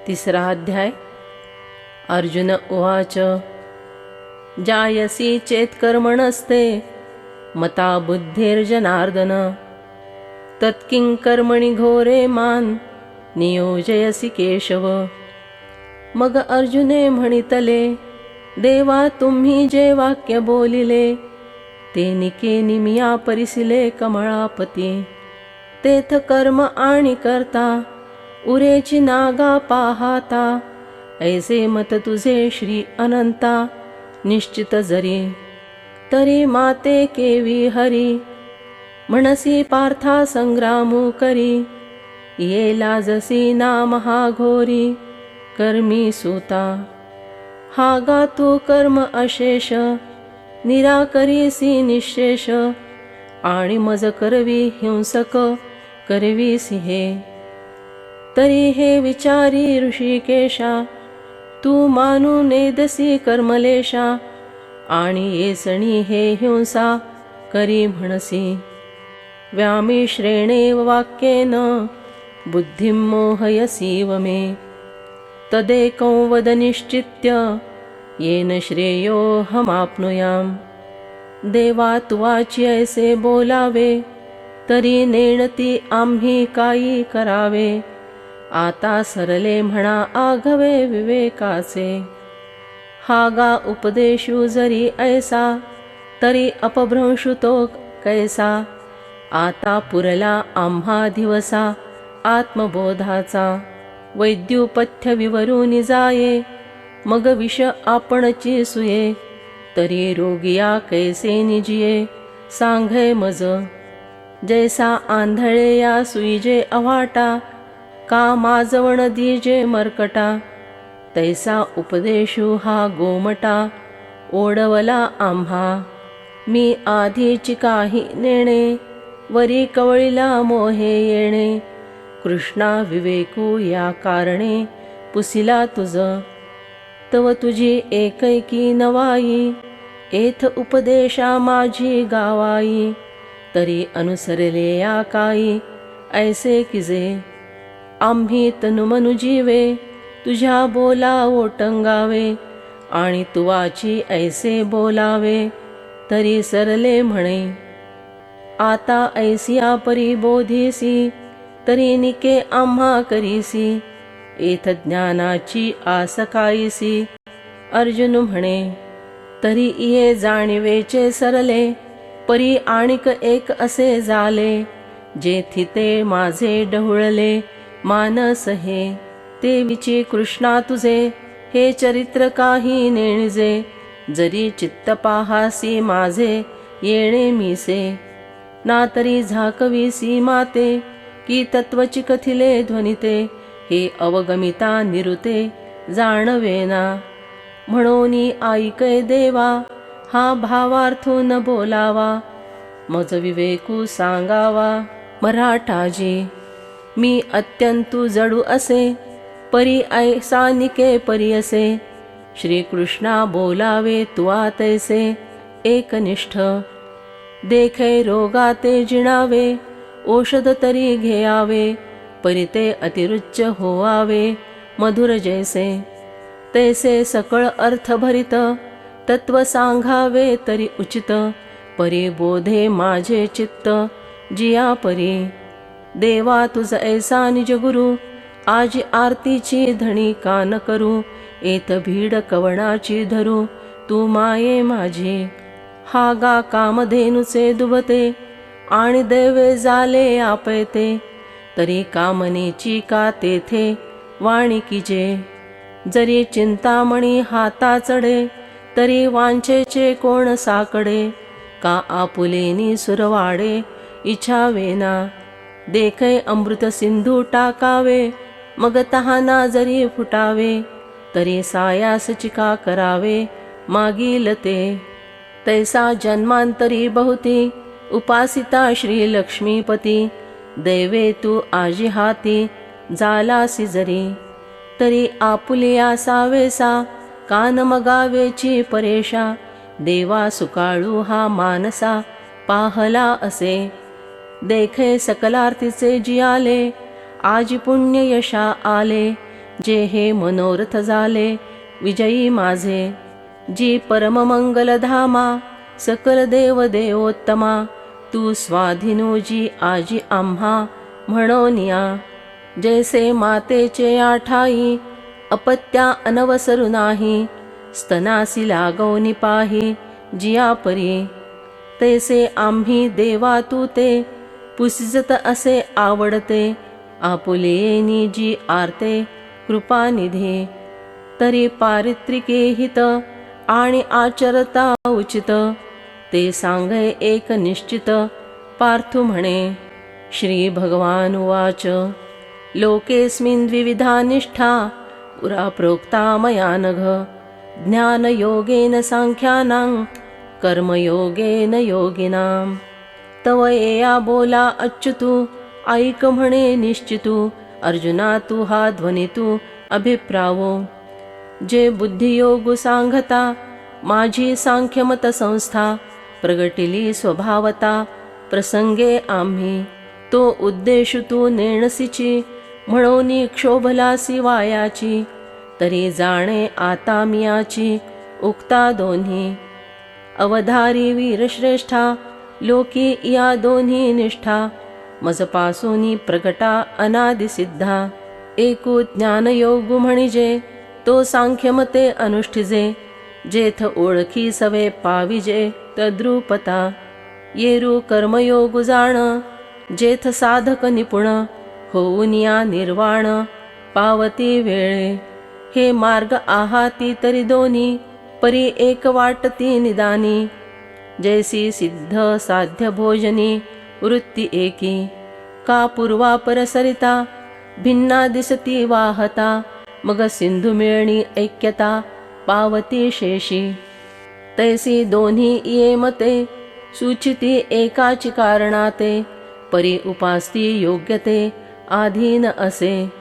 तिसरा अध्याय। अर्जुन उवाच जायसी चेत्कर्मणस्ते मता बुद्धिर्जनार्दन तत्किं कर्मणि घोरे मान नियोजयसी केशव। मग अर्जुने म्हणितले देवा तुम्ही जे वाक्य बोलिले ते निके निमिया परिसिले कमळापती। तेथ कर्म आणि करता उरेची नागा पाहाता ऐसे मत तुझे श्री अनंता निश्चित जरी। तरी माते केवी हरी म्हणसी पार्था संग्रामू करी ये लाजसी ना महाघोरी कर्मी सूता। हा गा तू कर्म अशेष निराकरीसी निशेष आणि मज करवी हिंसक करवीसी हे। तरी हे विचारी ऋषिकेशा तू मानू नेदसी कर्मलेशा आणि येसणी हे हिंसा करी म्हणसी। व्यामिश्रेणेव वाक्येन बुद्धिं मोहयसीव मे तदेकं वद निश्चित्य येन श्रेयोऽहमाप्नुयाम्। देवा तुवाची ऐसे बोलावे तरी नेणती आम्ही काही करावे। आता सरले म्हणा आघवे विवेकाचे हा गा उपदेशू जरी ऐसा तरी अपभ्रंशु तो कैसा। आता पुरला आम्हा दिवसा आत्मबोधाचा वैद्युपथ्य विवरून जाये मग विष आपणची सुये। तरी रोगिया कैसे निजिये सांगे मज जैसा आंधळे या सुईजे अवाटा का माजवण दीजे मरकटा। तैसा उपदेशू हा गोमटा ओढवला आम्हा। मी आधीची काही नेणे वरी कवळीला मोहे येणे। कृष्णा विवेकू या कारणे पुसिला तुझ तव तुझी एकैकी नवाई। एथ उपदेशा माझी गावाई तरी अनुसरले या काही ऐसे किजे। आम्ही तनुमनु जीवे तुझ्या बोला ओटंगावे आणि तुवाची ऐसे बोलावे तरी सरले म्हणे। आता ऐसिया परी बोधीसी तरी निके आम्हा करीसी एथ ज्ञानाची आस काईसी। अर्जुन म्हणे तरी ये जाणिवेचे सरले परी आणिक एक असे झाले। जेथी ते माझे डहुळले मानस हे ते विची कृष्णा तुझे हे चरित्र काही नेणजे। जरी चित्त पाहासी माझे येणे मीसे ना तरी झाकवीसी माते की तत्वची कथिले ध्वनिते हे अवगमिता निरुते जाणवेना। म्हणोनी ऐकै देवा हा भावार्थून बोलावा मज विवेकू सांगावा। मराठाजी मी अत्यंतु जडू असे परी ऐसा निके परी असे। श्रीकृष्णा बोलावे तुआ तैसे एकनिष्ठ देखे रोगाते जिणावे औषध तरी घेयावे परी ते अतिरुच्च होवावे मधुर जैसे। तैसे सकळ अर्थ भरित तत्व सांगावे तरी उचित परी बोधे माझे चित्त जिया परी। देवा तुझ ऐसा निज गुरु आज आरतीची धणी कान करू एत भीड कवणाची धरू तू माये माझी। हा गा कामधेनुचे दुबते आणि देवे झाले आपयते तरी कामनेची का तेथे वाणी कीजे। जरी चिंतामणी हाता चढे तरी वांछेचे कोण साकडे का आपुलेनी सुरवाडे इच्छावेना। देखे अमृत सिंधू टाकावे मग तहाना जरी फुटावे तरी सायास चिका करावे मागील ते। तैसा जन्मांतरी बहुती उपासिता श्री लक्ष्मीपती दैवे तू आजी हाती जालासी जरी। तरी आपुलिया सावेसा कान मगावेची परेशा देवा सुकाळू हा मानसा पाहला असे। देखे सकलार्तीचे जियाले आज पुण्य यशा आले जे हे मनोरथ झाले विजयी माझे, जी परममंगलधामा सकल देव देवोत्तमा, तू स्वाधीनो जी आजी आम्हा म्हणोनिया. जैसे मातेचे आठाई अपत्या अनवसरू नाही, स्तनासी लागवनी पाही जिया परी. तैसे आम्ही देवा तू ते पुसिजत असे आवडते, आपुलेनी जी आरते कृपानिधी. तरी पारित्रिके हित आणि आचरता उचित, ते सांगे एक निश्चित पार्थु म्हणे. श्री भगवान उवाच लोकेस्मिन् द्विविधा निष्ठा पुरा प्रोक्ता मया नघ. ज्ञानयोगेन सांख्यानां कर्मयोगेन योगिनां. तव येया बोला अच्युतू ऐक म्हणे निश्चितू. अर्जुना तू हा ध्वनी तू अभिप्रावो. जे बुद्धियोग सांगता माझी सांख्यमत संस्था, प्रगटिली स्वभावता प्रसंगे आम्ही. तो उद्देश तू नेणसीची म्हणून क्षोभलासी वायाची. तरी जाणे आता मियाची उक्ता दोन्ही. अवधारी वीरश्रेष्ठा लोकी या दोन्ही निष्ठा, मजपासूनी प्रगटा अनादिसिद्धा. एकू ज्ञानयोग म्हणजे तो सांख्यमते अनुष्ठिजे, जेथ ओळखी सवे पाविजे तद्रूपता. येरू कर्मयोग जाण जेथ साधक निपुण, होऊन या निर्वाण पावती वेळे. हे मार्ग आहाती तरी दोन्ही, परी एक वाटती निदानी. जैसी सिद्ध साध्य भोजनी वृत्ती एकी, का पूर्वापर सरिता भिन्ना दिसती वाहता. मग सिंधू मिळणी ऐक्यता पावती शेषी. तैसी दोन्ही ये मते सूचिती एकाची कारणाते, परी उपास्ती योग्यते आधीन असे.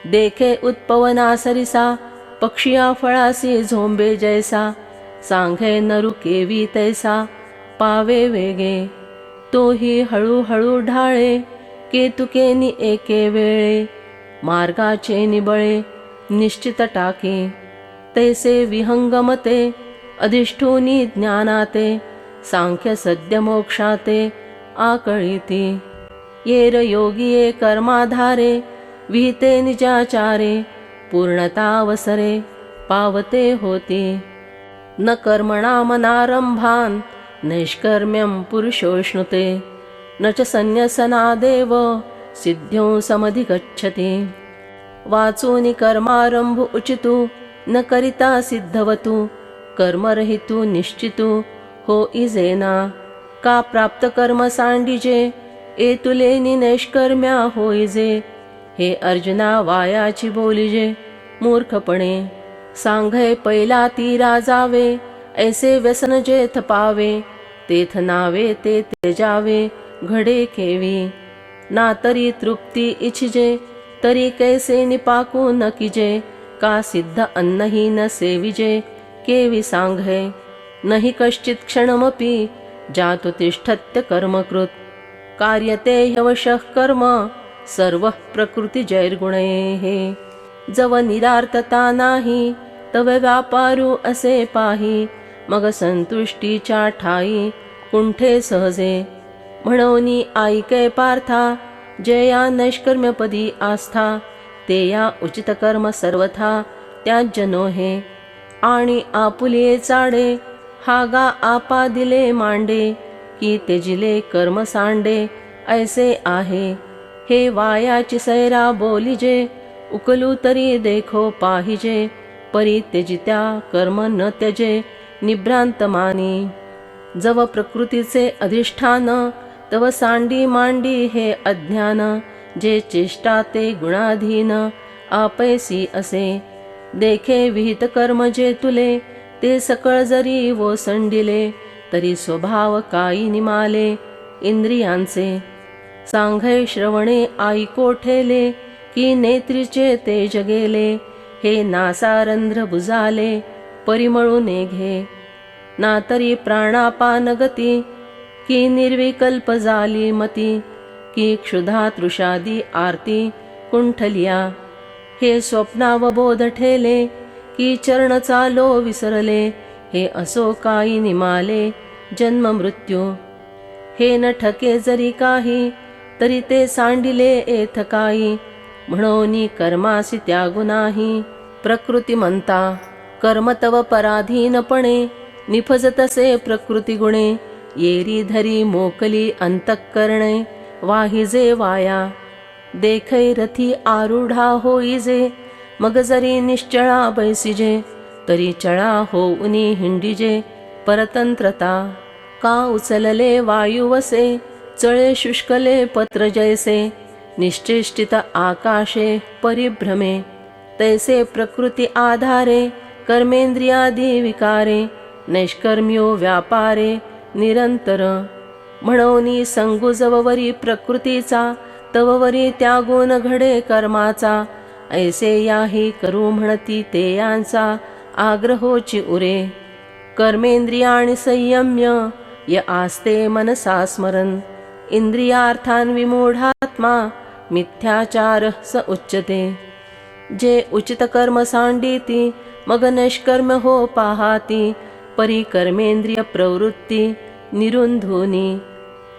देखे उत्पवना सरिसा पक्षिया फळासी झोंबे जैसा, सांघे नरु केवी तैसा पावे वेगे. तोही हळूहळू ढाळे केतुकेनी एके वेळे, मार्गाचे निबळे निश्चित टाके. तैसे विहंगमते अधिष्ठूनी ज्ञानाते, सांख्य सद्य मोक्षाते आकळीती. येर योगिये कर्माधारे विहिते निजाचारे, पूर्णतावसरे पावते होती. न कर्मणामनारंभान् नैष्कर्म्यं पुरुषोष्णुते, न च संन्यसनादेव सिद्ध्यों समधिगच्छति. वाचूनि कर्मारंभ उचितु न करिता सिद्धवतु, कर्मरहितु निश्चितु हो इजेना. का प्राप्त कर्म सांडिजे एतुलेनी नैष्कर्म्या होईजे. हे अर्जुना वायाची बोलिजे मूर्खपणे. सांघय पैला तीरा जावे ऐसे व्यसन जेथ पावे, तेथ नावे ते तेजावे घडे केवी. ना तरी तृप्ती इच्छिजे तरी कैसे निपाकू न किजे. का सिद्ध अन्नही न सेविजे केवी सांघे. नहि कश्चित् क्षणमपि जातु तिष्ठत्य कर्मकृत. कार्यते ह्यवशः कर्म सर्वः प्रकृतिजैर्गुणैः. जव निरार्थता नाही तव व्यापारू असे पाही. मग संतुष्टीच्या ठाई कुंठे सहजे. म्हणोनी ऐके पार्था जया नैष्कर्म्यपदी आस्था. ते या उचित कर्म सर्वथा त्याज्य हे. आणि आपुले चाडे हागा आपा दिले मांडे. की तेजिले कर्म सांडे ऐसे आहे. हे वायाची सैरा बोलिजे उकलू तरी देखो पाहिजे. परी त्यजित्या कर्म न त्यजे निभ्रांत मानी. जव प्रकृतीचे अधिष्ठान तव सांडी मांडी हे अज्ञान. जे चेष्टा ते गुणाधीन आपैसी असे. देखे विहित कर्म जे तुले ते सकळ जरी वो संडिले. तरी स्वभाव काही निमाले इंद्रियांचे. सांघय श्रवणे ऐको ठेले की नेत्रीचे तेज गेले. हे नासारंध्र बुजाले परिमळू नेघे. ना तरी प्राणापान गती की निर्विकल्प झाली मती. की क्षुधा तृषादी आरती कुंठलिया. हे स्वप्नावबोध ठेले की चरण चालो विसरले, हे असो काही निमाले जन्म मृत्यू. हे न ठके जरी काही तरी ते सांडिले एथ काही, म्हणोनी कर्मासी त्यागू नाही. प्रकृती म्हणता कर्म तव पराधीनपणे, निफजतसे प्रकृती गुणे. येरी धरी मोकली अंतःकरणे, वाहिजे वाया देखै रथी आरूढा होईजे. मग जरी निश्चळा बैसिजे, तरी चळा होऊनी हिंडिजे. परतंत्रता का उचलले वायुवसे, चळे शुष्कले पत्र जैसे. निश्चेष्टित आकाशे परिभ्रमे, तैसे प्रकृती आधारे. कर्मेंद्रियादी विकारे, नैष्कर्म्यो व्यापारे निरंतर. म्हणोनी संगुजवरी प्रकृतीचा, तववरी त्यागून घडे कर्माचा. ऐसे याही करू म्हणती ते यांचा, आग्रहोची उरे. कर्मेंद्रियाणि संयम्य य आस्ते मनसा स्मरन्, इंद्रियार्थान विमूढात्मा मिथ्याचार स उच्यते. जे उचित कर्म सांडीती, मग नैष्कर्म हो पाहाती. परी कर्मेंद्रिय प्रवृत्ती निरुंधुनी,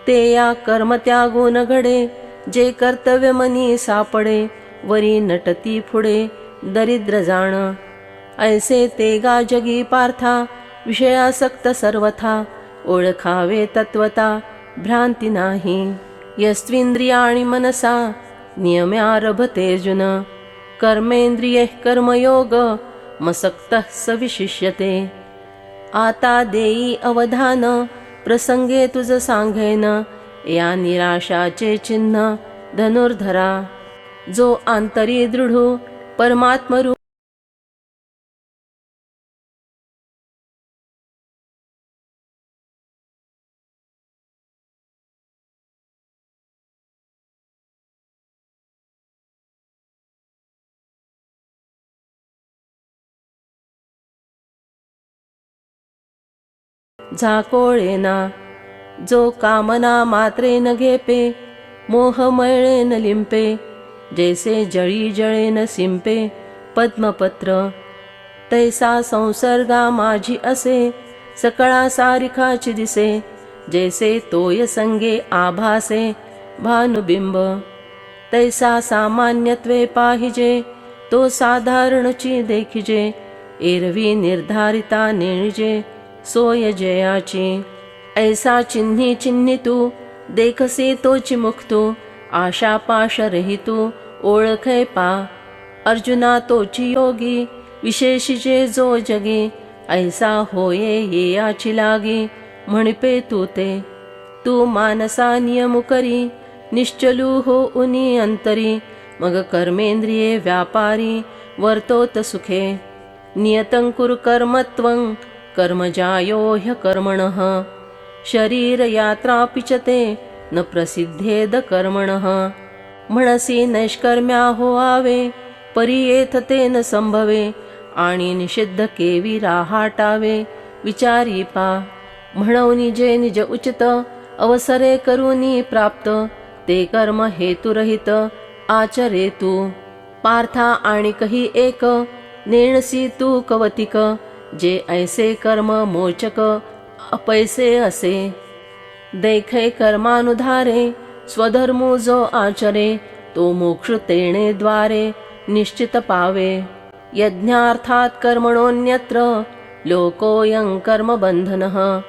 ते या कर्म त्यागून घडे. जे कर्तव्य मनी सापडे, वरी नटती पुढे दरिद्र जाण. ऐसे ते गा जगी पार्था, विषयासक्त सर्वथा. ओळखावे तत्वता भ्रांती नाही. यस्त्विंद्रियाणि मनसा नियम्यारभतेऽर्जुन, कर्मेंद्रिये कर्मयोग मसक्तः स विशिष्यते. आता देई अवधान, प्रसंगे तुझ सांगेन. या निराशाचे चिन्ह धनुर्धरा, जो आंतरी दृढू परमात्मरूप. झाकोळेना, जो कामना मात्रे न घेपे. मोहमळे न लिंपे, जैसे जळी जळे न सिंपे पद्मपत्र. तैसा संसर्गा माझी असे, सकळा सारिखाची दिसे. जैसे तोय संगे आभासे भानुबिंब. तैसा सामान्यत्वे पाहिजे, तो साधारणची देखिजे. एरवी निर्धारिता नेणिजे, सोय जयाची. ऐसा चिन्ही चिन्हितू, देखसे तोची मुक्तू. आशा पाश रहितू, ओळखे पा. अर्जुना तोची योगी, विशेषिजे जो जगी. ऐसा होये येयाची लागी, म्हणपे तू ते. तू मानसा नियमु करी, निश्चलू हो उनी अंतरी. मग कर्मेंद्रिये व्यापारी, वर्तोत सुखे. नियतं कुरु कर्मत्वं, कर्मजायो ह्यकर्मणः. शरीर यात्रापि च ते, न प्रसिद्धेद कर्मणः. म्हणसी नैष्कर्म्या होआवे, परी येथ ते न संभवे. आणि निषिद्ध केवी राहाटावे, विचारी पा. म्हणूनी जे निज उचित, अवसरे करूनी प्राप्त. ते कर्म हेतुरहित आचरे तू. पार्था आणि कही एक, नेणसी तू कवतिक. जे ऐसे कर्म मोचक अपैसे असे. देखै कर्मानुधारे, स्वधर्मो जो आचरे. तो मोक्ष तेणे द्वारे निश्चित पावे. यज्ञार्थात कर्मणोऽन्यत्र, लोकोऽयं कर्मबन्धनः.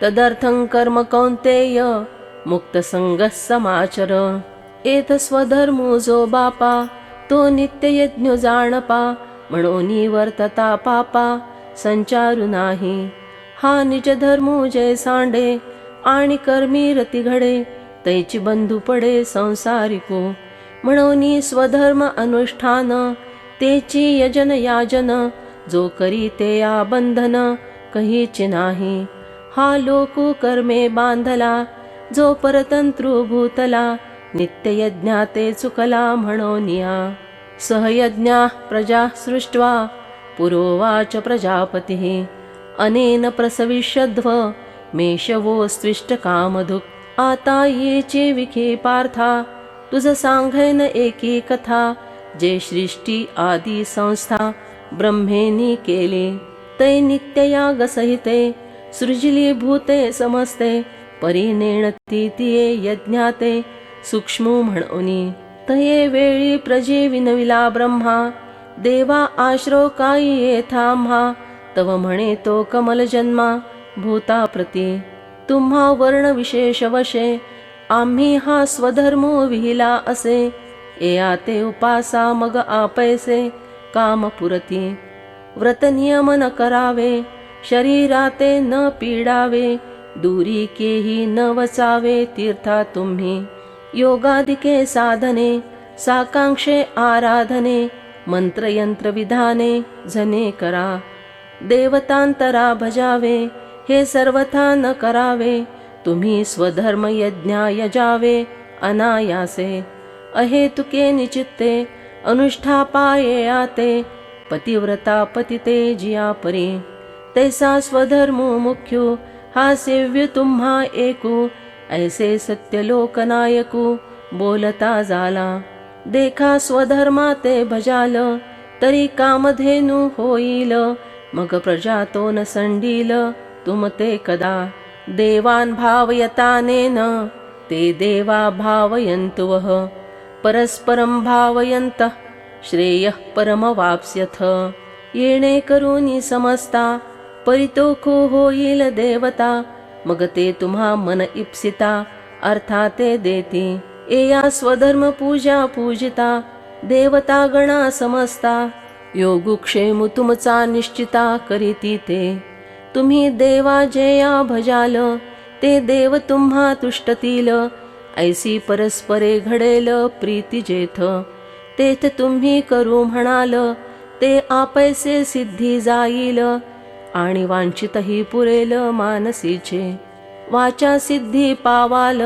तदर्थं कर्म कौन्तेय, मुक्तसंगः समाचर. एत स्वधर्मो जो बापा, तो नित्ययज्ञ जाणपा. म्हणोनी वर्तता पापा, संचारु नाही. हा निज धर्मो जय सांडे, आणि कर्मी रती घडे. तैची बंधू पडे संसारिको. म्हणोनी स्वधर्म अनुष्ठान, तेची यजन याजन. जो करी ते या बंधन, कहीची नाही. हा लोको कर्मे बांधला, जो परतंत्रु भूतला. नित्ययज्ञाते चुकला म्हणोनिया. सहयज्ञा प्रजा सृष्ट्वा, पुरोवाच प्रजापतिः. अनेन प्रसविष्यध्व, मेषवो स्विष्ट कामधुक्. आता येचे विखे पार्था, तुझ सांगैन एकी कथा. जे सृष्टी आदी संस्था ब्रह्मेनी केली, ते नित्ययाग सहिते सृजिली भूते समस्ते, परिनेणती तिये यज्ञाते सूक्ष्म म्हणोनी. तये वेळी प्रजे विनविला ब्रह्मा, देवा आश्रो काही येथाम्हा. तव म्हणे तो कमल जन्मा भूता प्रती, तुम्हा वर्ण विशेष वशे, आम्ही हा स्वधर्म विहिला असे. एया ते उपासा मग आपैसे काम पुरती. व्रत नियम न करावे, शरीराते न पीडावे, दूरी केही न वचावे तीर्था तुम्ही. योगादिके साधने साकांक्षे आराधने, मंत्रयंत्र विधाने जने करा. देवतांतरा भजावे, हे सर्वथा न करावे. तुम्ही स्वधर्म यज्ञा यजावे अनायासे. अहेतुके निचित्ते अनुष्ठापाये आते, पतिव्रता पतिते जिया परी. तैसा स्वधर्म मुख्यो हा सेव्य तुम्हा एकू. ऐसे सत्य लोकनायकू बोलता झाला. देखा स्वधर्मा ते भजाल, तरी कामधेनु होईल. मग प्रजा तो न संडील तुमते कदा. देवान भावयतानेन ते देवा भावयन्तुवः. परस्परं भावयन्तः श्रेयः परमवाप्स्यथ. येणे करूनी समजता परितोखो होईल देवता. मग ते तुम्हा मन इप्सिता अर्थाते देती. एया स्वधर्म पूजा पूजिता देवता गणा समजता. योगुक्षेमु तुमचा निश्चिता करीती ते. तुम्ही देवा जेया भजाल, ते देव तुम्हा तुष्टतील. ऐसी परस्परे घडेल प्रीती जेथ. तेथ तुम्ही करू म्हणाल, ते आपैसे सिद्धी जाईल. आणि वांछितही पुरेल मानसीचे. वाचा सिद्धी पावाल,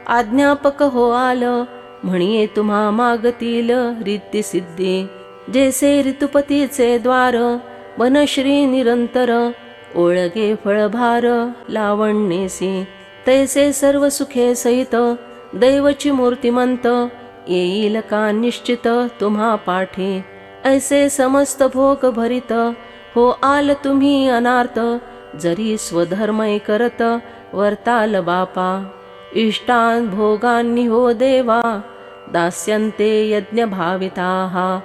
आज्ञापक होआल. म्हणिये तुम्हा मागतील रिद्धी सिद्धी. जैसे ऋतुपतीचे द्वार, वनश्री निरंतर. ओळगे फळभार लावण्येसी, तैसे सर्व सुखे सहित. दैवची मूर्तिमंत येईल का निश्चित तुम्हा पाठी. ऐसे समस्त भोग भरित हो आल तुम्ही अनार्थ. जरी स्वधर्मय करत वर्ताल बापा. इष्टान भोगांनी हो देवा, दास्यन्ते यज्ञ भाविताः.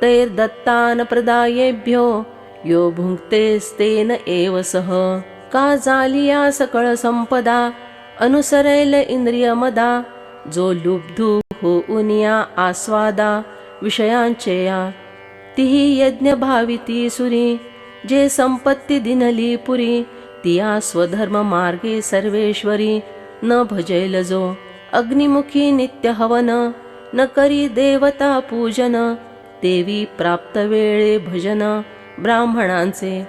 तैर्दत्तान प्रदायेभ्यो यो भुङ्क्तेस्तेन एव सह. का जालिया सकळ संपदा, अनुसरेल इंद्रिय मदा. जो लुब्धू होऊनिया आस्वादा विषयांचे या. तिही यज्ञ भाविती सुरी, जे संपत्ती दिनली पुरी. तिया स्वधर्म मार्गे सर्वेश्वरी न भजेल जो. अग्निमुखी नित्य हवन, न करी देवता पूजन. देवी प्राप्त वेळे भजन ब्राह्मणांचे.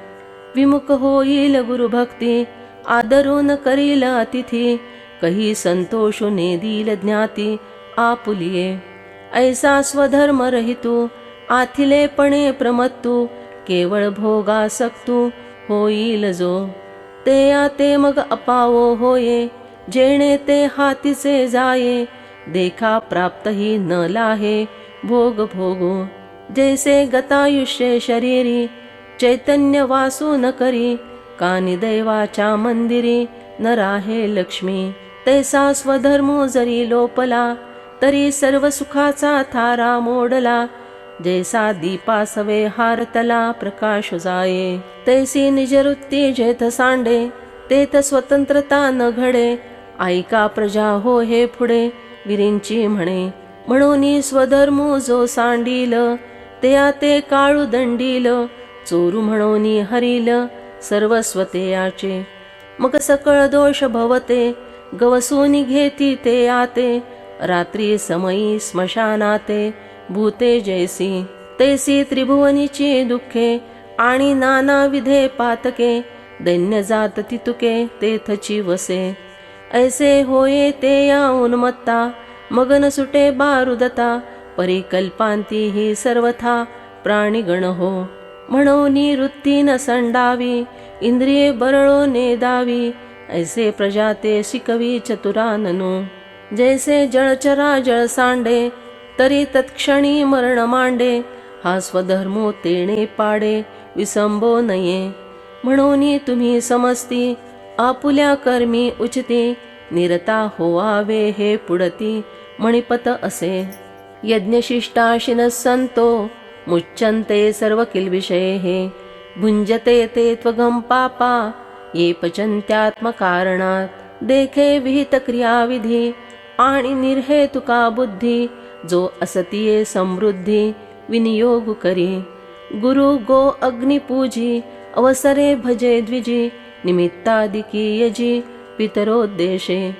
विमुख होईल गुरुभक्ती, आदरून करील अतिथी. कही संतोषु नेदील ज्ञाती आपुलिये. ऐसा स्वधर्म रहितू, आथिलेपणे प्रमत्तू. केवळ भोगासक्तू होईल जो. ते आते मग अपावो होये, जेणे ते हातीचे जाये. देखा प्राप्तही न लाहे भोग भोगू. जैसे गतायुष्ये शरीरी, चैतन्य वासू न करी. कानी दैवाच्या मंदिरी न राहे लक्ष्मी. तैसा स्वधर्मो जरी लोपला, तरी सर्व सुखाचा थारा मोडला. जैसा दीपासवे हारतला प्रकाश जाये. तैसी निजवृत्ती जेथ सांडे, तेथ स्वतंत्रता न घडे. ऐका प्रजा हो हे पुढे विरींची म्हणे. म्हणून स्वधर्मो जो सांडील, ते आते काळू दंडील. चोरू म्हणून हरील सर्वस्वतेयाचे. मग सकळ दोष भवते, गवसून घेती ते आते. रात्री समयी स्मशानाते भूते जैसी. तैसी त्रिभुवनीची दुःखे आणि नाना विधे पातके. दैन्य जात तितुके तेथची वसे. ऐसे होये ते या उन्मत्ता, मगन सुटे बारुदता. परिकल्पांती ही सर्वथा प्राणीगण हो. म्हणून वृत्ती न संडावी, इंद्रिये बरळो नेदावी. ऐसे प्रजाते शिकवी चतुराननु. जैसे जळचरा जळ सांडे, तरी तत्क्षणी मरण मांडे, हा स्वधर्मो तेणे पाडे, विसंबो नये. म्हणून तुम्ही समजती, आपुल्या कर्मी उचिती, निरता होवावे हे पुढती, मणिपत असे. यज्ञशिष्टाशिनः संतो, मुच्यन्ते सर्व किल्बिषये, भुंजते ते त्वगं पापा, ये पचन्त्यात्मकारणात्. देखे विहित क्रियाविधी, आणि निर्हेतुका बुद्धी, जो असतीये समृद्धी, विनियोग करी. गुरु गो अग्नि पूजी, अवसरे भजे द्विजी, निमित्तादिकी यजी, पितरोद्देशे.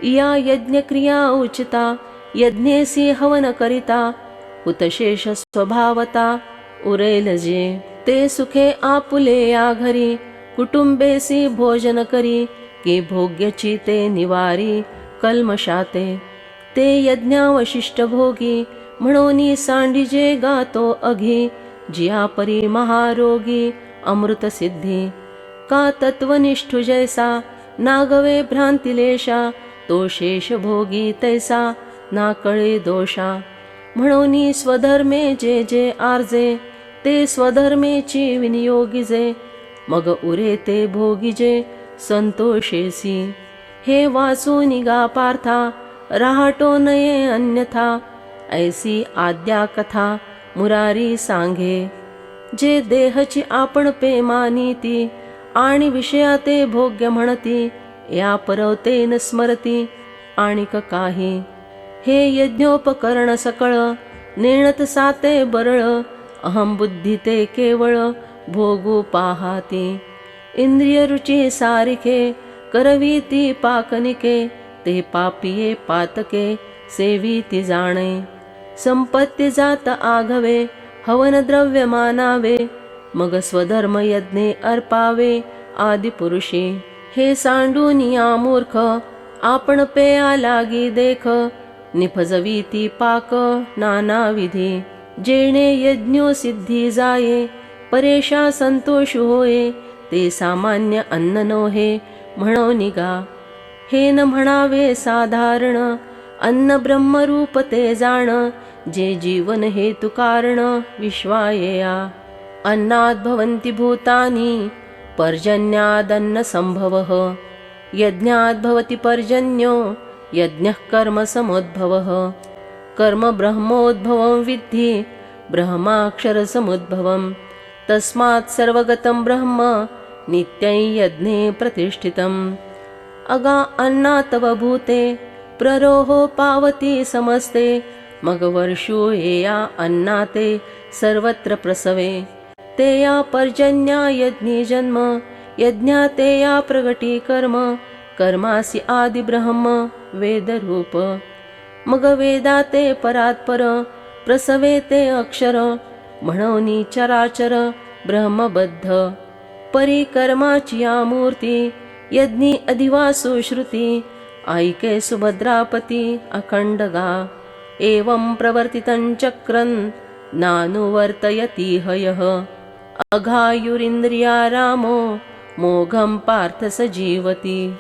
या यज्ञक्रिया उचिता, यज्ञेसी हवन करिता, हुतशेष स्वभावता उरेल जे. ते सुखे आपुले या घरी, कुटुंबेसी भोजन करी, की भोग्यची ते निवारी कल्मशाते. ते यज्ञावशिष्ट भोगी, म्हणून सांडिजे गातो अघी, जिया परी महारोगी अमृत सिद्धी. का तत्वनिष्ठु जैसा, नागवे भ्रांतिलेशा, तो शेष भोगी तैसा, ना कळे दोषा. म्हणून स्वधर्मे जे जे आर्जे, ते स्वधर्मेची विनियोगिजे, मग उरे ते भोगिजे संतोषेसी. हे वाचून गा पार्था, राहतो नये अन्यथा, ऐसी आद्या कथा मुरारी सांगे. जे देहची आपण पेमानीती, आणि विषयाते भोग्य म्हणती, या परवते न स्मरती आणिक काही. हे यज्ञोपकरण सकळ, नेणत साते बरळ, अहम बुद्धी ते केवळ भोगू पाहाती. इंद्रिय रुची सारिखे, करवीती पाकनिके, ते पापिये पातके सेवीती जाणे. संपत्ती जात आघवे, हवन द्रव्य मानावे, मग स्वधर्म यज्ञे अर्पावे आदिपुरुषी. हे सांडूनिया मूर्ख, आपण पेया लागी देख, निफजवीती पाक नानाविधी. जेणे यज्ञो सिद्धी जाये, परेशा संतोष होये, ते सामान्य अन्न नोहे म्हणो निगा. हे न म्हणावे साधारण, अन्न ब्रह्मरूप ते जाण, जे जीवन हेतु कारण विश्वायया. अन्नाद् भवन्ति भूतानि, पर्जन्यादन्न संभवः, यज्ञाद् भवति पर्जन्यो, यज्ञः कर्म समुद्भवः. कर्म ब्रह्मोद्भवं विद्धि, ब्रह्माक्षर समुद्भवम्. तस्मात् सर्वगतं ब्रह्म, नित्यं यज्ञे प्रतिष्ठितम्. अगा अन्ना तव भूते, प्ररोहो पावती समस्ते, मग वर्षो येया अन्नाते सर्वत्र प्रसवे. ते या पर्जन्या यज्ञी जन्म, यज्ञाते या प्रगटी कर्म, कर्मासी आदि ब्रह्म वेदरूप. मग वेदाते परात्पर, प्रसवे ते अक्षर, म्हणून चराचर ब्रह्मबद्ध. परिकर्माची या मूर्ती, यज्ञी अधिवासो श्रुती, ऐके सुभद्रापती अखंड गा. एवं प्रवर्तितं चक्रं, नानुवर्तयति हयः, अघायुरिंद्रिया रामो, मोघम पार्थ सजीवती.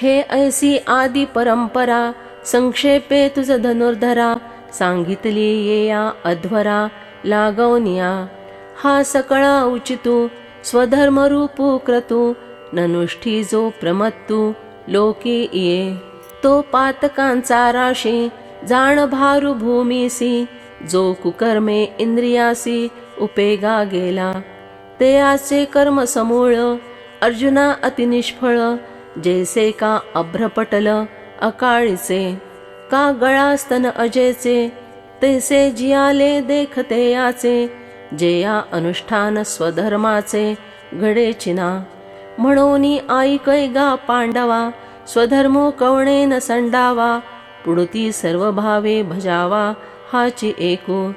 हे ऐसी आदि परंपरा, संक्षेपे तुझ धनुर्धरा, सांगितली येया अध्वरा लागवनिया. हा सकळा उचितू, स्वधर्मरूपू क्रतू, ननुष्ठी जो प्रमत्तू लोकी ये. तो पातकांचा राशी, जाण भारू भूमीसी, जो कुकर्मे इंद्रियासी उपेगा गेला. ते आचे कर्म समूळ, अर्जुना अतिनिष्फळ, जैसे का अभ्रपटल अकाळीचे. का गळास्तन अजेचे, तैसे जियाले देखते याचे, जेया अनुष्ठान स्वधर्माचे घडे चिना. म्हणून ऐकै गा पांडवा, स्वधर्मो कवणे न संडावा, पुढती सर्व भावे भजावा हाची एकू.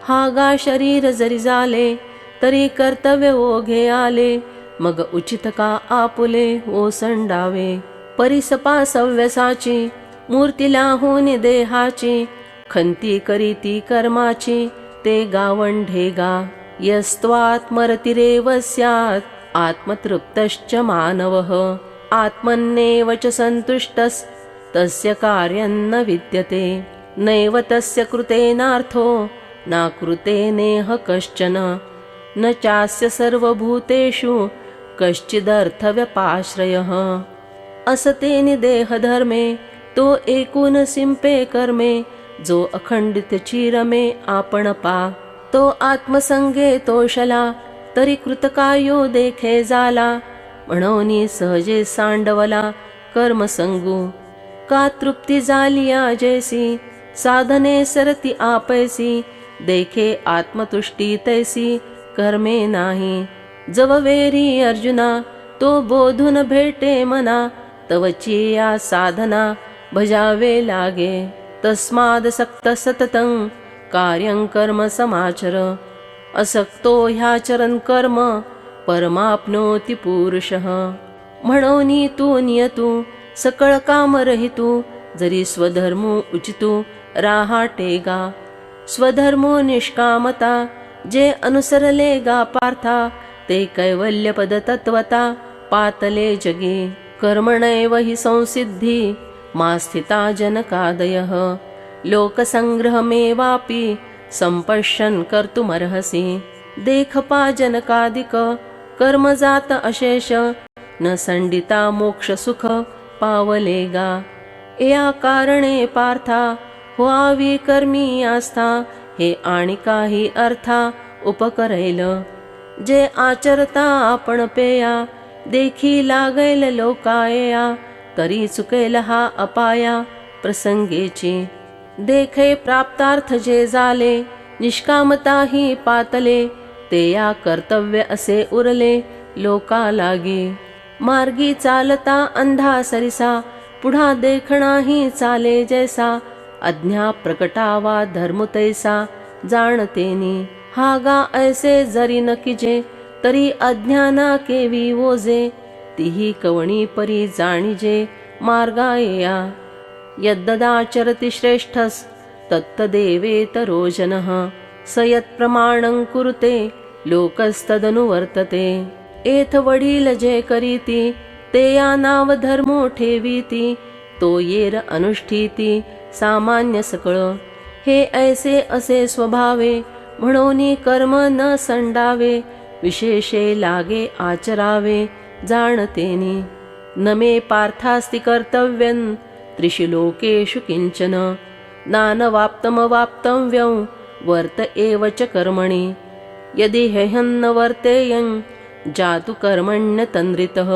हा गा शरीर जरी झाले, तरी कर्तव्य ओघे आले, मग उचित का आपुले ओसंडावे. परिसपा सव्यसाची, मूर्तीला होनी देहाची, खंती करीती कर्माची, ते गावंढे गा. यस्त्वात्मरतिरेव स्यात्, आत्मतृप्तश्च मानवः, आत्मन्नेव च संतुष्टस्, तस्य कार्यं न विद्यते. नैव तस्य कृतेनार्थो नाकृतेनेह कश्चन न चास्य सर्वभूतेषु कश्चिदर्थव्यपाश्रयः असतेनि देहधर्मे तो एकूण सिंपे कर्मे जो अखंडित चिरमे आपण पा तो आत्मसंगे तोषला तरी कृतकायो देखे जाला म्हणोनी सहजे सांडवला कर्मसंगू का तृप्ती झालिया जैसी साधने सरती आपैसी देखे आत्मतुष्टी तैसी कर्मे नाही जव वेरी अर्जुना तो बोधून भेटे मना तवची या साधना भजावे लागे तस्माद सक्त सततं कार्यं कर्म समाचर असक्तो ह्याचरन् कर्म परमाप्नोति पुरुषः म्हणोनी तू नियतू सकळ काम रहितू जरी स्वधर्मो उचितू राहाटेगा स्वधर्मो निष्कामता जे अनुसरले गा पार्था ते कैवल्यपद तत्वता पातले जगे कर्मणैव हि संसिद्धी मा स्थिता जनकादयः लोकसंग्रहमेवापि संपश्यन् कर्तुमर्हसि देखपा जनकादिक कर्मजात अशेष न संडिता मोक्ष सुख पावलेगा या कारणे पार्था व्हावी कर्मी आस्था हे आणि काही अर्था उपकरैल जे आचरता आपण पेया देखी लागैल लोकाया तरी चुकेल हा अपाया प्रसंगेची देखे प्राप्तार्थ जे झाले निष्कामता ही पातले ते या कर्तव्य असे उरले लोका लागे मार्गी चालता अंधा सरिसा पुढा देखणा ही चाले जैसा अज्ञा प्रकटावा धर्म तैसा जाणतेनी हागा ऐसे जरी न किजे तरी अज्ञाना केवी ओजे तिही कवणी परी जाणीजे मार्गाया यद्ददाचरति श्रेष्ठस् तत्तदेवेतरो जनः स यत्प्रमाणं कुरुते लोकस्तदनुवर्तते एथ वडील जे करीती ते या नाव धर्मो ठेवीती तो येर अनुष्ठीती सामान्य सकळ हे ऐसे असे स्वभावे म्हणोनी कर्म न संडावे विशेषे लागे आचरावे जाणतेनी न मे पार्थास्ति कर्तव्यं त्रिषु लोकेषु किंचन नानवाप्तमवाप्तव्यं वर्त एव च कर्मणि यदि ह्यहन्न वर्तेयं जातु कर्मण्यतन्द्रितः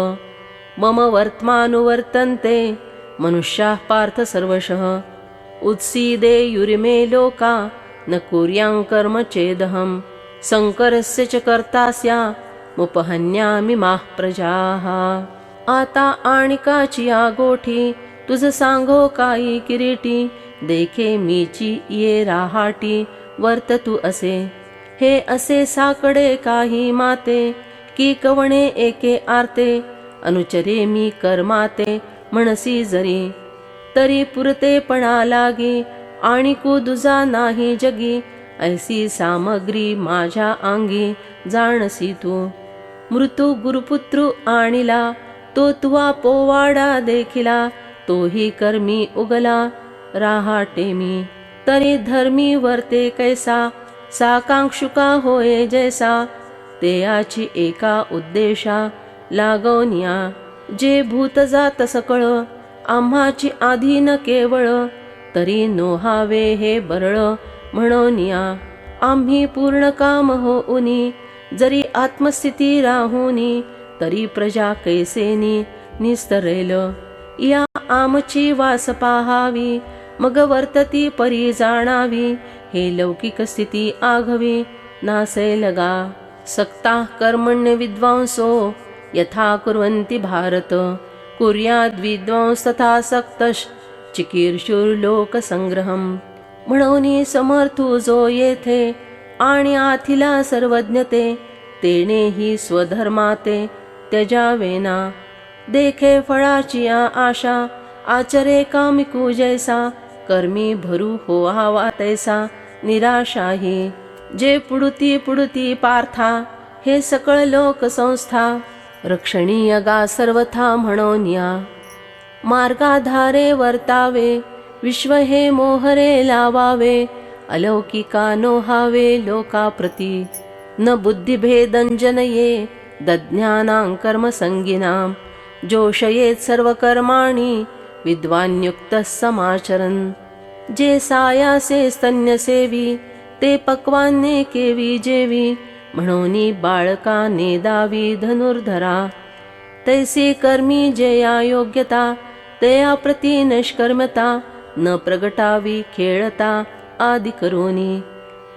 मम वर्त्मानुवर्तन्ते मनुष्याः पार्थ सर्वशः उत्सीदेयुरिमे लोका न कुर्यां कर्म चेदहं संकरस्य च कर्ता स्यामुपहन्यामि माः प्रजाः आता आणिकाची या गोठी तुझ सांगो काही किरीटी देखे मीची ये राहाटी वर्त तू असे हे असे साकडे काही माते की कवणे एके आरते अनुचरे मी कर्माते म्हणसी जरी तरी पुरतेपणा लागी आणि दुजा नाही जगी ऐसी सामग्री माझ्या अंगी जाणसी तू मृत्यू गुरुपुत्र आणिला तो तुवा पोवाडा देखिला तोही कर्मी उगला राहाटे मी तरी धर्मी वर्ते कैसा साकांक्षुका होय जैसा तेयाची एका उद्देशा लागवनिया जे भूत जात सकळ आम्हाची आधीन केवळ तरी नोहावे हे बरळ म्हणोनिया आम्ही पूर्ण काम होऊनी जरी आत्मस्थिती राहुनी तरी प्रजा कैसेनी निस्तरेल या आमची वास पाहावी मग वर्तती परी जाणावी हे लौकिक स्थिती आघवी नासेल गा सक्ता कर्मण्य विद्वांसो यथा कुर्वन्ति भारत कुर्याद् विद्वांस तथा सक्तश चिकीर्षुर्लोकसंग्रहम् म्हणोनी समर्थू जो येथे आणि आथिला सर्वज्ञते तेनेही स्वधर्माते त्यजावेना देखे फळाची आशा आचरे कामिकू जैसा कर्मी भरू होहावा तैसा निराशाही जे पुडुती पुडुती पार्था हे सकळ लोक संस्था रक्षणीय गा सर्वथा म्हणोनिया मार्गाधारे वर्तावे विश्व हे मोहरे लावावे, अलौकिका नोहावे लोकाप्रती. न बुद्धिभेदंजनये दज्ञानां कर्मसंगिनां, जोषयेत् सर्वकर्माणि विद्वान्युक्तः समाचरन्. जे सायासे स्तन्यसेवी, ते पक्वान्ने केवी जेवी, म्हणोनी बाळका नेदावी धनुर्धरा. तैसे कर्मी जया योग्यता, तया प्रती नैष्कर्म्यता, न प्रगटावी खेळता आदि करोनी.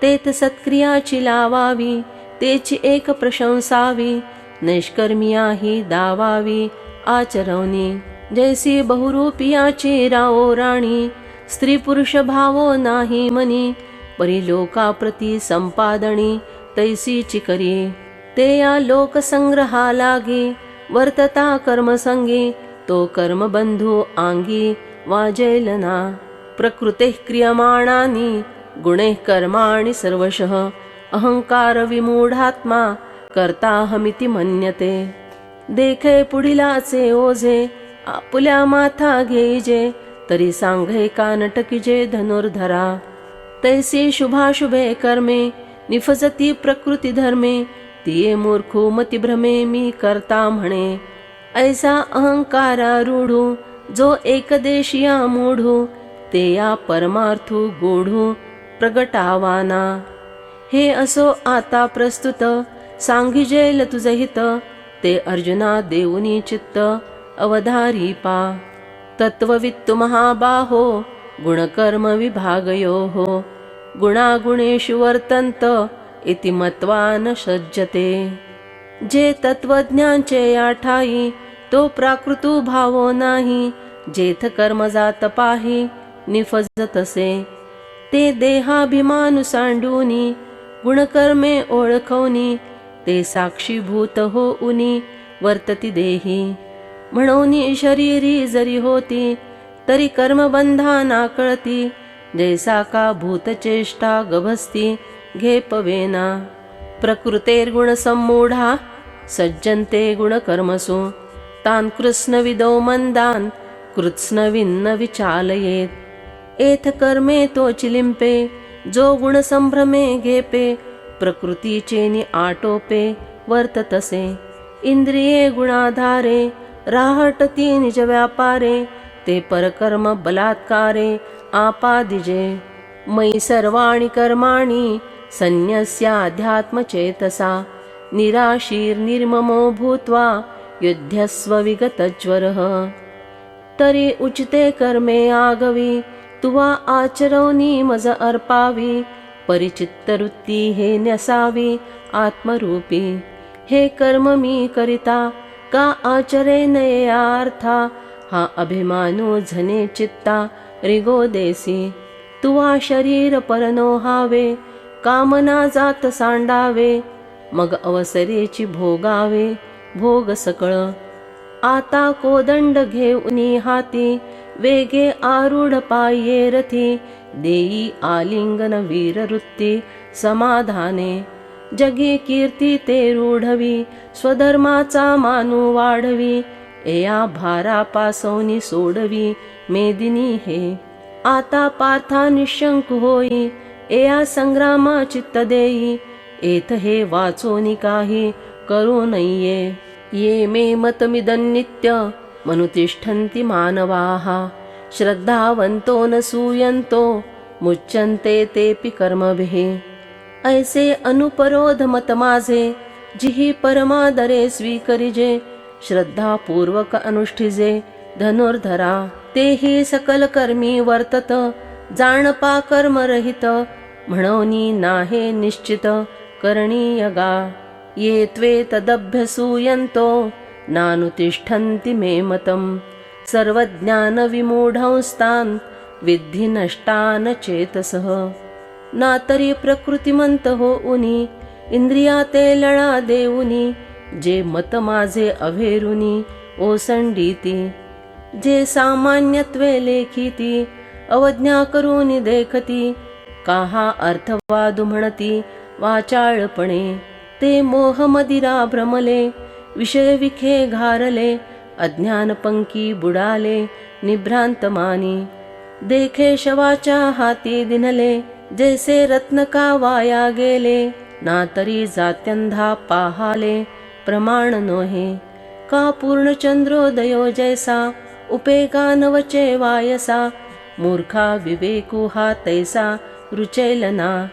तेथ सत्क्रियाची लावावी, तेची एक प्रशंसावी, नैष्कर्मिया ही दावावी आचरवनी. जैसी बहुरूपियाची राओ राणी, स्त्री पुरुष भावो नाही मनी, परिलोकाप्रती संपादणी तैसीची करी. ते या लोकसंग्रहा लागी, वर्तता कर्मसंगी, तो कर्मबंधू आंगी वाजैलना. प्रकृतेः क्रियमाणानि गुणैः कर्माणि सर्वशः, अहंकार विमूढात्मा कर्ताहमिति मन्यते. देखे पुढिलाचे ओझे, आपुल्या माथा घेईजे, तरी सांघे कानटकीजे धनुर्धरा. तैसी शुभाशुभे कर्मे, निफजती प्रकृती धर्मे, तिये मूर्खू मती भ्रमे मी करता म्हणे. ऐसा अहंकारा रूढू, जो एकदेशिया मूढू, ते या परमार्थू गोढू प्रगटावाना. हे असो आता प्रस्तुत, सांगिजेल तुझ हित, ते अर्जुना देऊनी चित्त अवधारी पा. तत्ववित्तु महाबाहो, गुणकर्म विभागयोः, गुणागुणेषु वर्तन्त इति मत्वा न सज्जते. जे तत्वज्ञांचे आठाई, तो प्राकृतू भावो नाही, जेथ कर्म जात पाही निफजतसे. ते देहाभिमानु सांडूनी, गुणकर्मे ओळखवनी, ते साक्षीभूत होऊनी वर्तती देही. म्हणून शरीरी जरी होती, तरी कर्मबंधा ना कळती, जैसा का भूतचेष्टा गभस्ती घेपवेना. प्रकृतेर्गुणसम्मूढा सज्जन्ते गुणकर्मसु, तान् कृत्स्नविदो मंदान् कृत्स्नविन्न विचालयेत्. एथ कर्मे तो चिलिंपे, जो गुणसंभ्रमे घेपे, प्रकृतीचेनि आटोपे वर्ततसे. इंद्रिये गुणाधारे, राहटती निज व्यापारे, ते परकर्म बलात्कारे आपादिजे. मयि सर्वाणि कर्माणि संन्यस्याध्यात्मचेतसा, निराशीर्निर्ममो भूत्वा युध्यस्व विगतज्वरः. तरी उचिते कर्मे आगवी, तुवा आचरवनी मज अर्पावी, परिचित्तवृत्ती हे न्यसावी आत्मरूपी. हे कर्म मी करिता, का आचरे नये अर्था, हा अभिमानो झने चित्ता रिगो देसी. तुवा शरीर परनो हावे, कामना जात सांडावे, मग अवसरेची भोगावे भोग सकळ. आता कोदंड घेऊनी हाती, वेगे आरूढ पाये रथी, देई आलिंगन वीरवृत्ती समाधाने. जगी कीर्ती ते रूढवी, स्वधर्माचा मानू वाढवी, एया भारा पासवनी सोडवी मेदिनी हे. आता पार्था निशंक होई, एया संग्रामा चित्त देई, एथ हे वाचोनी काही करू नये. ये मे मतमिदन्नित्य मनुतिष्ठन्ति मानवाः, श्रद्धावन्तो न सूयन्तो मुच्यन्ते तेपि कर्मभिः. ऐसे अनुपरोध मत माझे, जिही परमादरे स्वीकरिजे, श्रद्धापूर्वक अनुष्ठिजे धनुर्धरा. तेही सकल कर्मी वर्तत, जाणपा कर्मरहित, म्हणोनी नाहे निश्चित करणीयगा. ये त्वे तदभ्यसूयन्तो नानुतिष्ठन्ति मे मतम्, सर्वज्ञानविमूढंस्तान् विद्धि नष्टान चेतसः. ना तरी प्रकृतिमंत होऊनी, इंद्रियाते लळा देऊनी, जे मत माझे अभेरुनी ओसंडीती. जे सामान्यत्वे लेखीती, अवज्ञा करूनी देखती, काहा अर्थवादू म्हणती वाचाळपणे. ते मोहमदिरा भ्रमले, विषय विखे घारले, अज्ञानपंकी बुडाले निभ्रांत मानी. देखे शवाच्या हाती दिनले, जैसे रत्न का वाया गेले, ना तरी जात्यंधा पाहाले प्रमाण नोहे. का पूर्ण चंद्रोदयो जैसा, उपेगा नवचे वायसा, मूर्खा विवेकू हा तैसा रुचेलना.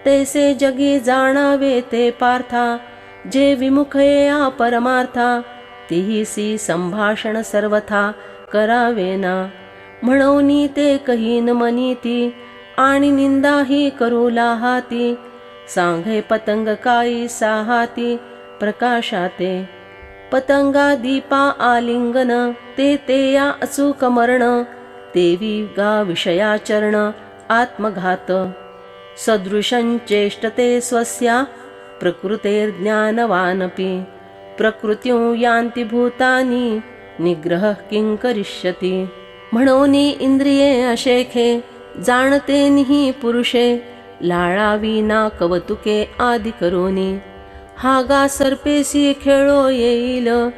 तैसे जगी जाणावे ते पार्था, जे विमुखया परमार्था, तिहीसी संभाषण सर्वथा करावेना. म्हणूनी ते कहीन मनीती, आणि निंदाही करू लाहाती. सांगे पतंग काई साहाती प्रकाशाते, पतंगा दीपा आलिंगन, ते या अचूक मरण. देवी गा विषयाचरण आत्मघात, सदृशं चेष्टते स्वस्या प्रकृतेर्ज्ञानवानपि. प्रकृत्युं यान्ति भूतानि, निग्रह किं करिष्यति. म्हणोनी इंद्रिये अशेखे, जाणते निही पुरुषे. लाळावी ना कवतुके आदि करोनी, हागा सर्पेसी खेळो येईल,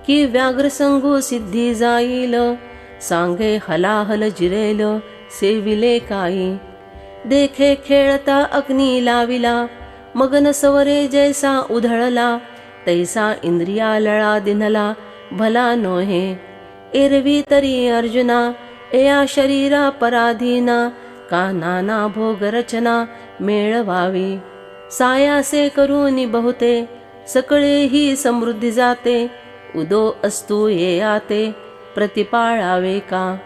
की व्याघ्रसंगू सिद्धी जाईल. सांगे हलाहल जिरेल, सेविले काई. देखे खेळता अग्नी लाविला, मगन सवरे जैसा उधळला. तैसा इंद्रिया लळा दिनला, भला नोहे. एरवी तरी अर्जुना, या शरीरा पराधीना. का नाना भोग रचना मेळवावी. सायासे करूनी बहुते, सकळे ही समृद्धी जाते. उदो असतू ये आते, प्रतिपाळावे का.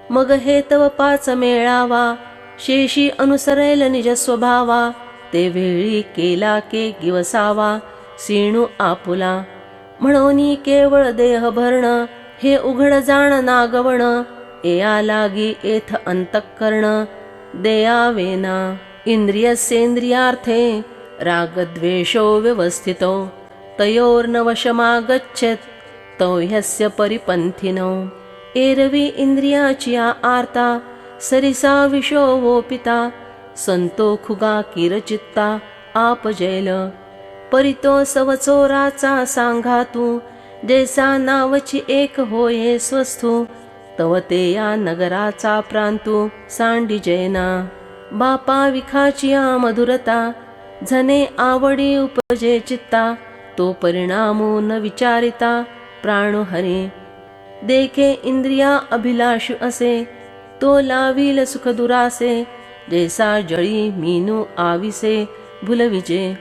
मग हे तव पाच मेळावा, शेषी अनुसरेल निज स्वभावा. ते वेळी केला के गिवसावा, सीणू आपुला. म्हणोनी केवळ देह भरण, हे उघड जाण नागवण. एया लागी एथ अंतःकरण देयावेना. इंद्रियस्येंद्रियार्थे रागद्वेषो व्यवस्थितो, तयोर्न वशमागच्छेत तो ह्यस्य परिपंथिनो. एरवी इंद्रियाची आर्ता, सरिसा विषो वोपिता. संतोखुगा किरचित्ता आपजैल, परितो सवचोराचा सांघातू. जैसा नावची एक होये स्वस्थू, तव ते या नगराचा प्रांतू सांडिजैना. बापा विखाचिया मधुरता, झने आवडी उपजे चित्ता. तो परिणामो न विचारिता प्राणो हरे. देखे इंद्रिया अभिलाषु असे, तो लावील सुख दुरासे. जैसा जळी मीनू आविसे भुलविजे,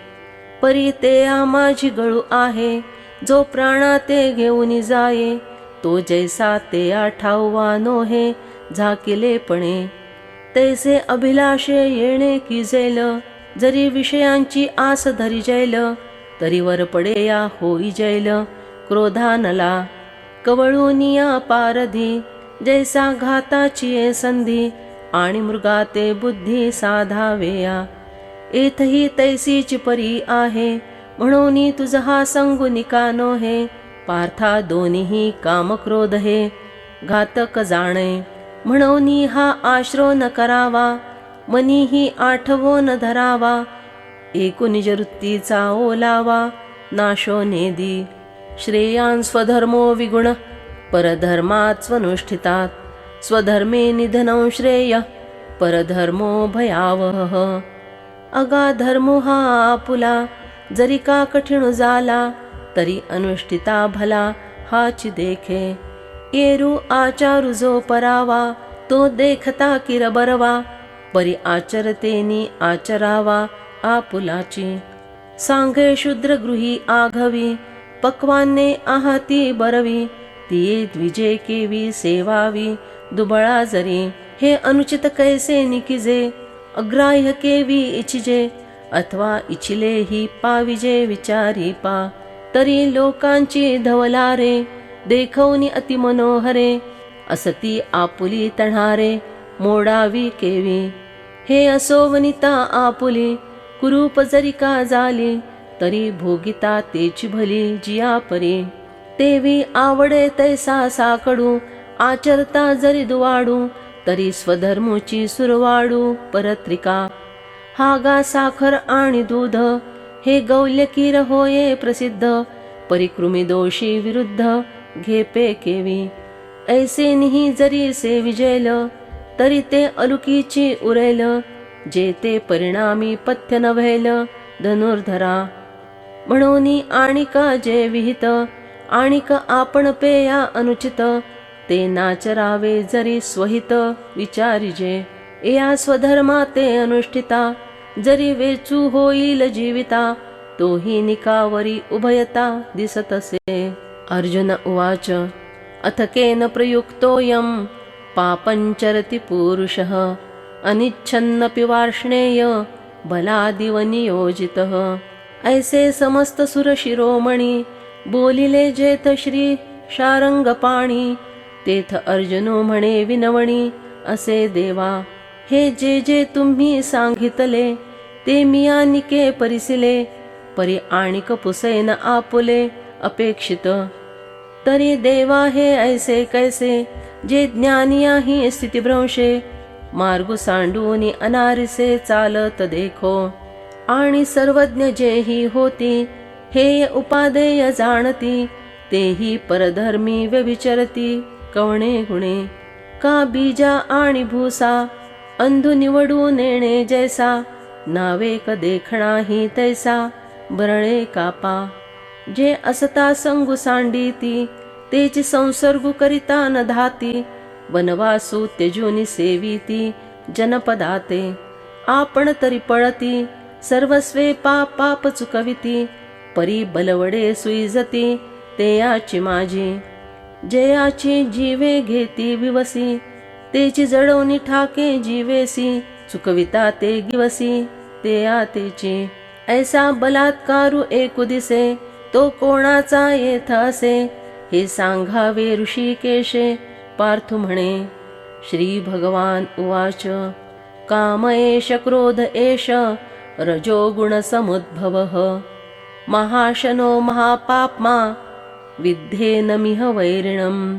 परी ते माझी गळू आहे. जो प्राणा ते घेऊन जाये, तो जैसा ते ठाऊवा नोहे झाकिलेपणे. तैसे अभिलाषे येणे की जैल, जरी विषयांची आस धरी जैल. तरी वर पडे या होई जैल क्रोधानला. कवळूनिया पारधी, जैसा घाताची संधी. आणि मृगाते बुद्धी साधावेया, एथही तैसीची परी आहे. म्हणून तुझा हा संगुनिका नोहे. पार्था दोन्ही कामक्रोध हे घातक जाणे. म्हणून हा आश्रो न करावा, मनीही आठवो न धरावा. एकू निज वृत्तीचा ओलावा, नाशो नेदी. श्रेयान् स्वधर्मो विगुण, परधर्मात् स्वनुष्ठितात्. स्वधर्मे निधनं श्रेय, परधर्मो भयावह. अगाधर्मो हा आपुला, जरी का कठीण झाला. तरी अनुष्ठिता भला हाची देखे. येरू आचारू जो परावा, तो देखता किर बरवा. परी आचरतेनी आचरावा आपुलाची. सांगे शूद्र गृही आघवी, पक्वाने आहाती बरवी. ती द्विजे केवी सेवावी दुबळा जरी. हे अनुचित कैसे निकिजे, अग्राह्य केवी इचिजे. अथवा इचिले ही पाविजे विचारी पा. तरी लोकांची धवलारे, देखवनी अति मनोहरे. असती आपुली तणारे, मोडावी केवी. हे असो वनिता आपुली, कुरूप जरी का झाली. तरी भोगिता तेची भली जिया परी. तेवी आवडे तैसा साकडू, आचरता जरी दुवाडू. तरी स्वधर्मूची सुरवाडू परत्रिका. हागा साखर आणि दूध, हे गौल्यकीर होये प्रसिद्ध. परिकृमी दोषी विरुद्ध घेपे केवी. ऐसे निही जरी से विजेल, तरी ते अलुकीची उरेल, जे ते परिणामी पथ्य नव्हेल धनुर्धरा. म्हणून आणिका जे विहित, आणिक आपण पेया अनुचित, ते नाचरावे जरी स्वहित विचारिजे. या स्वधर्मा ते अनुष्ठिता, जरी वेचू होईल जीविता, तोही निकावरी उभयता दिसतसे. अर्जुन उवाच अथ केन प्रयुक्तोऽयं पापञ्चरति पुरुषः अनिच्छन्नपि वार्ष्णेय बलादिव नियोजितः. ऐसे समस्त सुर शिरोमणी बोलिले जेथ श्री शारंगपाणी. तेथ अर्जुनो म्हणे विनवणी असे देवा. हे जे जे तुम्ही सांगितले ते मियानिके परिसिले. परी आणिक पुसेन आपुले अपेक्षित. तरी देवा हे ऐसे कैसे, जे ज्ञानियाही स्थितिभ्रंशे. मार्ग सांडूनी अनारिसे चालत देखो. आणि सर्वज्ञ जेही होती, हेय उपादेय जाणती. तेही परधर्मी व्यभिचरती कवणे गुणे. का बीजा आणि भूसा अंधु निवडू नेणे जैसा. नावे क देखणाही तैसा बरळे कापा. जे असता संगू सांडीती, तेची संसर्गू करिता न धाती. वनवासू त्यजूनी सेविती जनपदाते. आपण तरी पळती सर्वस्वे पाप चुकविती. परी बलवडे सुईजती तेयाची माझी. जयाची जीवे घेती विवसी, तेची जडवणी ठाके जीवेसी. चुकविता ते गिवसी तेया तेची. ऐसा बलात्कारू एकुदिसे, तो कोणाचा येथ असे. हे सांगावे ऋषिकेशे पार्थु म्हणे. श्री भगवान उवाच काम एष क्रोध एष रजोगुण समुद्भवः. महाशनो महापाप्मा विद्धेनमिह वैरिणम्.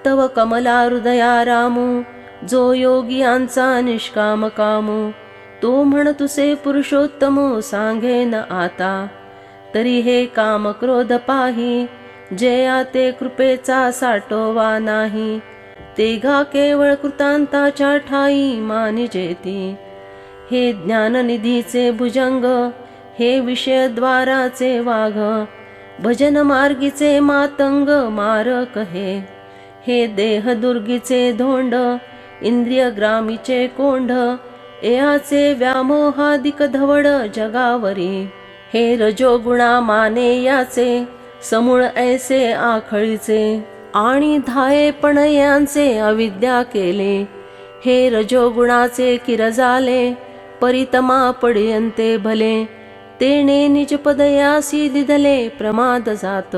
तव कमला हृदया रामू, जो योगियांचा निष्काम कामू. तो म्हणतुसे पुरुषोत्तमो सांगेन आता. तरी हे काम क्रोध पाही, जया ते कृपेचा साठोवा नाही. तेघा केवळ कृतांताच्या ठाई मानिजेती. हे ज्ञाननिधीचे भुजंग, हे विषयद्वाराचे वाघ. भजन मार्गीचे मातंग मारक हे. हे देह दुर्गीचे धोंड, इंद्रियग्रामीचे कोंढ. एहाचे व्यामोहादिक धवड जगावरी. हे रजोगुणा माने याचे, समूळ ऐसे आखळीचे. आणि धाये पण यांचे अविद्या केले. हे रजोगुणाचे किरजाले, परितमा पडियंते भले. तेने निज पदयासी दिधले प्रमाद जात.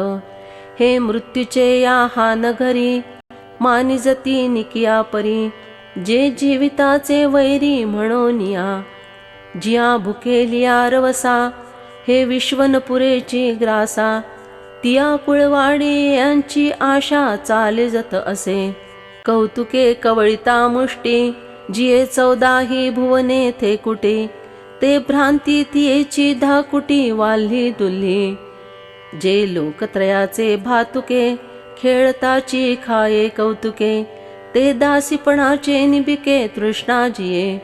हे मृत्यूचे या हा नगरी, मानिजती निकिया परी. जे जीविताचे वैरी म्हणोनिया, जिया भुकेलिया रवसा. हे विश्वनपुरेची ग्रासा, तिया कुळवाडी यांची आशा चाले जत असे. कौतुके कवळिता मुष्टी, जिये 14 भुवने थे कुटे. ते भ्रांती तियेची धाकुटी वाल्ही दुल्ही. जे लोकत्रयाचे भातुके, खेळताची खाये कौतुके. ते दासीपणाचे निबिके तृष्णा जिये.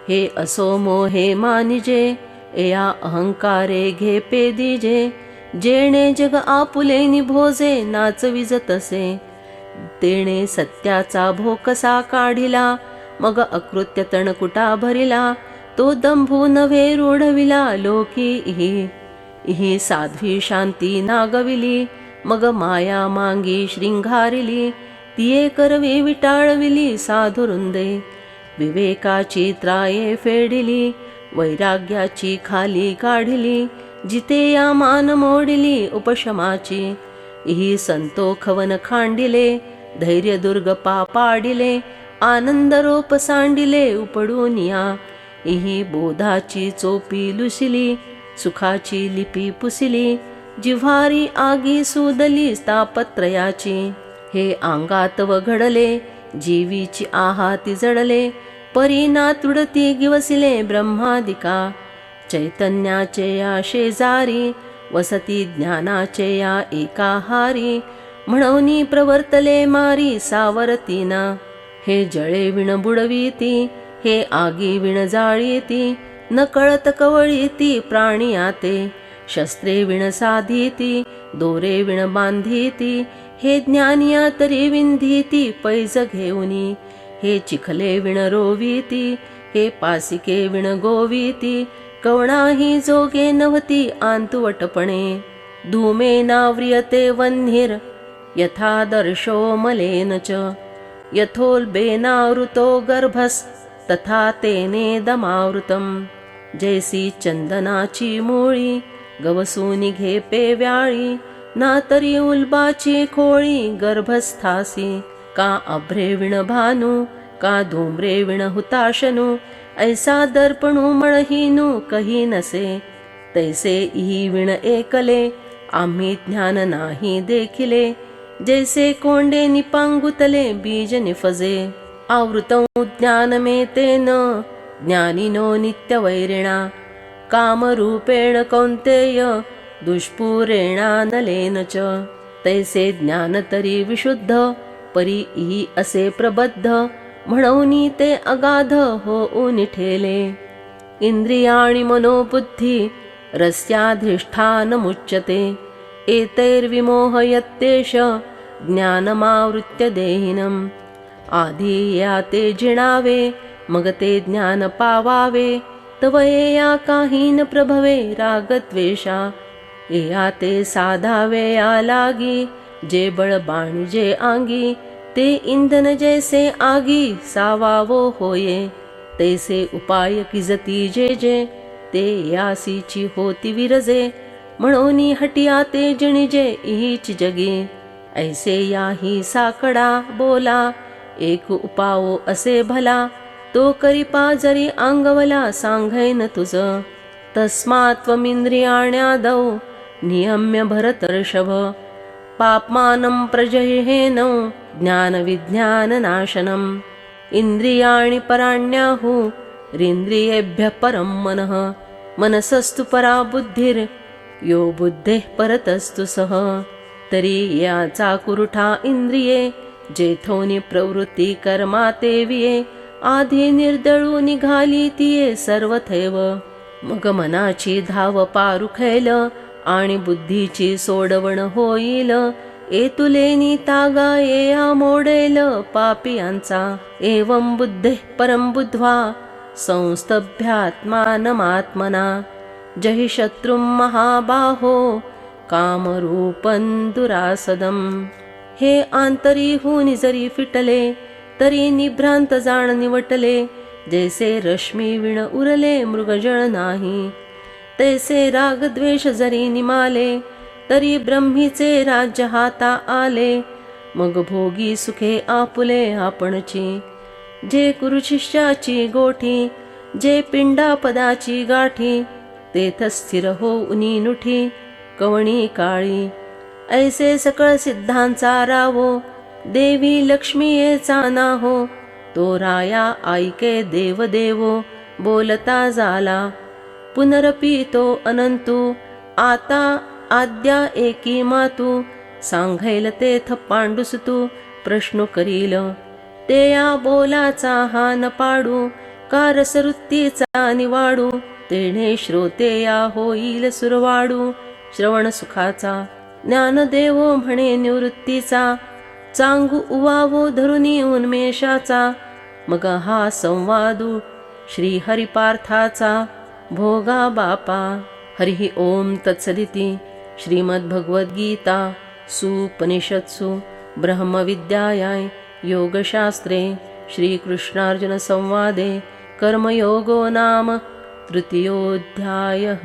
हे असो मोहे मानिजे, एया अहंकारे घे पेदिजे. जेणे जग आपुले निभोजे नाचविजतसे. तेणे सत्याचा भोकसा काढिला, मग अकृत्य तणकुटा भरिला. तो दंभू नव्हे रूढविला लोकी इही. इही साध्वी शांती नागविली, मग माया मांगी श्रृंगारिली. तिये करवी विटाळविली साधुरुंदे. विवेकाची त्राये फेडिली, वैराग्याची खाली काढिली. जिते या मान मोडिली उपशमाची. इही संतोखवन खांडिले, धैर्य दुर्ग पापाडिले. आनंद रोप सांडिले उपडूनिया. इही बोधाची चोपी लुसिली, सुखाची लिपी पुसिली. जिव्हारी आगी सुदली तापत्रयाची. हे अंगात वघडले, जीवीची आहाती जडले. परीना तुडती गिवसिले ब्रह्मादिका. चैतन्याचे या शेजारी, वसती ज्ञानाचे या एकाहारी. म्हणूनी प्रवर्तले मारी सावरतीना. हे जळे विण बुडविती, हे आगी विण जाळीती, न कळत कवळीती प्राणी आते. शस्त्रे विण साधीती, दोरे विण बांधीती, हे ज्ञानिया तरी विंधीती पैज घेऊनी. हे चिखले विण रोवीती, हे पासिके विण गोवीती, कवणाही जोगे नव्हती आंतुवटपणे. धूमे नाव्रियते वह्निर यथा दर्शो मलेन च, यथोल्बेनावृतो गर्भस तथा तेने दमावृतम. जैसी चंदनाची मुळी गवसूनी घे पेव्याळी, ना तरी उल्बाची खोळी गर्भस्थासी. का अभ्रे विण भानू, का धूम्रे विण हुताशनू, ऐसा दर्पणू मळहीनू कही नसे. तैसे ही विण एकले, आम्ही ज्ञान नाही देखिले. जैसे कोंडे निपांगुतले बीज निफजे, आवृतौ ज्ञानमेतेन ज्ञानिनो नित्यवैरिणा. कामरूपेण कौन्तेय दुष्पूरेणानलेन च. तैसे ज्ञान तरी विशुद्ध, परी ही असे प्रबद्ध, म्हणूनी ते अगाध होऊन ठेले. इंद्रियाणि मनोबुद्धी रस्याधिष्ठानमुच्यते, एतैर्विमोहयत्येष ज्ञानमावृत्य देहिनम्. आधी या ते जिणावे, मग ते ज्ञान पावावे, तव या काही न प्रभवे रागद्वेषा. या ते साधावे या लागी, जे बळ बाणी जे आंगी, ते इंधन जैसे आगी सावावो होये. तैसे उपाय किजती जे जे, ते यासीची होती विरजे. म्हणूनी हटिया ते जिणिजे हीच जगी. ऐसे याही साकडा बोला, एक उपावो असे भला. तो करिपा जरी अंगवला सांगैन तुझ. तस्मात्त्वमिंद्रियाण्यादौ नियम्य भरतर्षभ, पाप्मानं प्रजह्येन ज्ञानविज्ञाननाशनम्. इंद्रियाणि पराण्याहुरिन्द्रियेभ्यः परं मनः, मनसस्तु परा बुद्धिर यो बुद्धेः परतस्तु सः. तरी याचा कुरुठा इंद्रिये, जेथोनी प्रवृत्ती कर्मा तेविये. आधी निर्दळू निघाली तिये सर्वथैव. मग मनाची धाव पारुखैल, आणि बुद्धीची सोडवण होईल. एतुलेनी तागा येया मोडेल पापियांचा. एवं बुद्धेः परं बुद्ध्वा संस्तभ्यात्मानमात्मना. जहि शत्रुं महाबाहो कामरूपं दुरासदम्. हे आंतरीहून जरी फिटले, तरी निभ्रांत जाण निवटले. जैसे रश्मी विण उरले मृगजळ नाही, तैसे राग द्वेष जरी निमाले, तरी ब्रह्मीचे राज्य हाता आले. मग भोगी सुखे आपुले आपणची. जे कुरुशिष्याची गोठी, जे पिंडापदाची गाठी, तेथ स्थिर होऊनी नुठी कवणी काळी. ऐसे सकळ सिद्धांचा रावो, देवी लक्ष्मीयेचा नाहो. तो राया ऐके देवदेवो बोलता झाला. पुनरपी तो अनंतू, आता आद्या एकी मातू. सांगैल तेथ पांडुसतू प्रश्न करील. ते या बोलाचा हा न पाडू, का रसवृत्तीचा निवाडू. तेणे श्रोते या होईल सुरवाडू. श्रवण सुखाचा ज्ञानदेवो म्हणे निवृत्तीचा. चांगू उवावो धरुनी उन्मेषाचा. मग हा संवादू श्री हरिपार्थाचा भोगा बापा. हरिः ओम तत्सदिति. श्रीमद्भगवद्गीता सुपनिषत्सु ब्रह्मविद्यायां योगशास्त्रे श्रीकृष्णार्जुन संवादे कर्मयोगो नाम तृतीयोऽध्यायः.